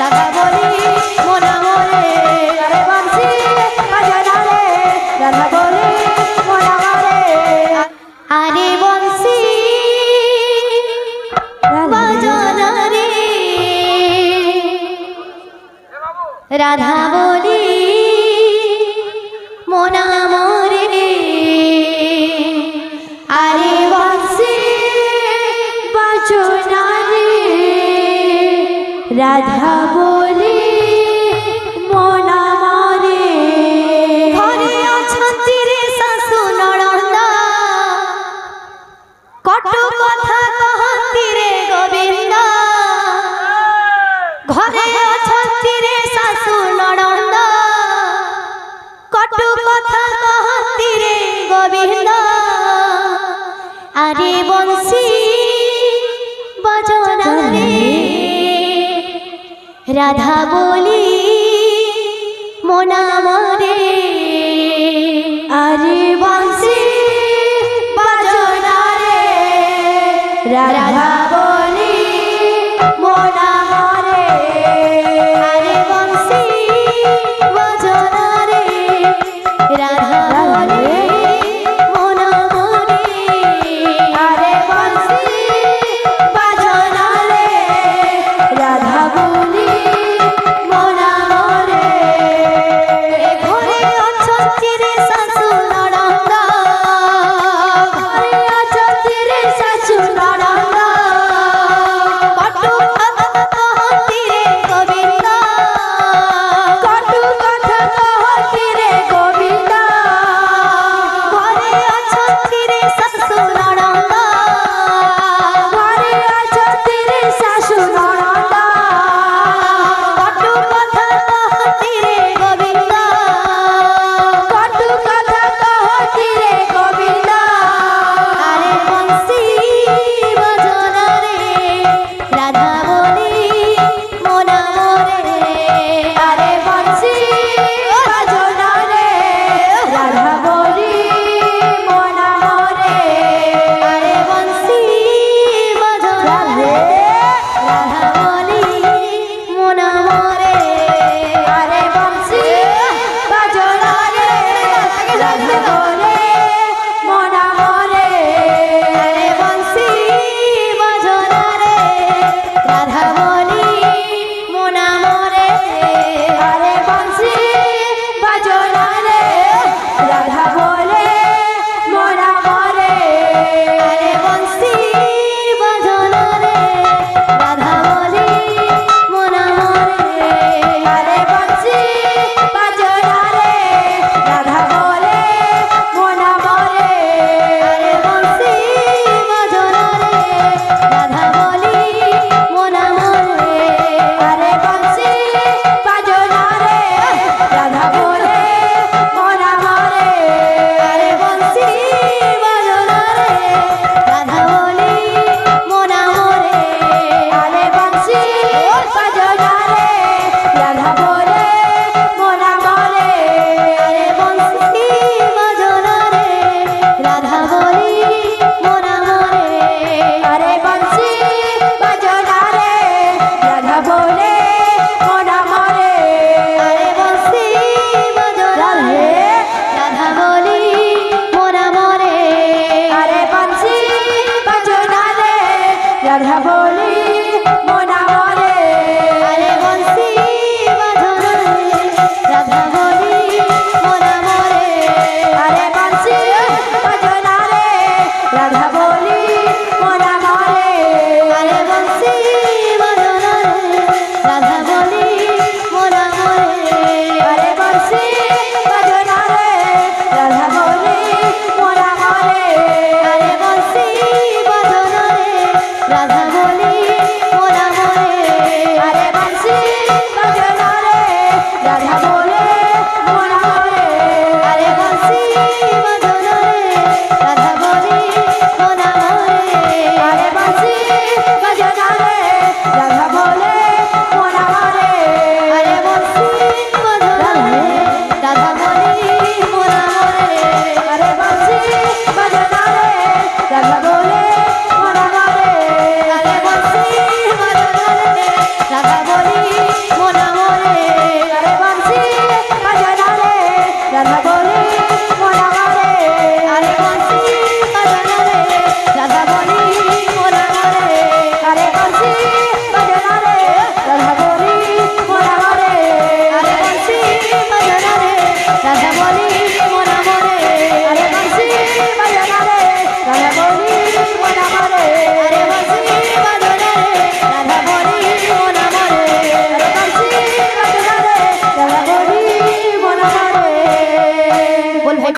রাধা বলি মোনা মোরে আরে বাঁশি বাজনা রে রাধা বলি মোনা মোরে আরে বাঁশি বাজনা রে রাধা বলি মোনা মোরে আরে বাঁশি বাজনা রে রাধা বলি মোনা মোরে ঘরে অছন্তি রে শাশু ননদ কটু কথা কহନ୍ତି রে গোবিন্দ ঘরে অছন্তি রে শাশু ননদ কটু কথা কহନ୍ତି রে গোবিন্দ আরে বংশী বাজনা রে রাধা বলি মোনা মোরে আরে বংশী বাজনা রে রাধা বলি মোনা মোরে আরে বংশী বাজনা রে রাধা বলি মোনা মোরে আরে বংশী বাজনা রে রাধা বলি মোনা মোরে ঘরে অছন্তি রে শাশু ননদ ঘরে অছন্তি রে শাশু ননদ কটু কথা কহନ୍ତି রে গোবিন্দ কটু কথা কহନ୍ତି রে গোবিন্দ ঘরে অছন্তি রে শাশু ননদ ঘরে অছন্তি রে শাশু ননদ কটু কথা কহନ୍ତି রে গোবিন্দ কটু কথা কহନ୍ତି রে গোবিন্দ আরে বংশী বাজনা রে রাধা বলি মোনা মোরে আরে বংশী বাজনা রে রাধা বলি মোনা মোরে আরে বংশী বাজনা রে রাধা বলি মোনা মোরে আরে বংশী বাজনা রে রাধা বলি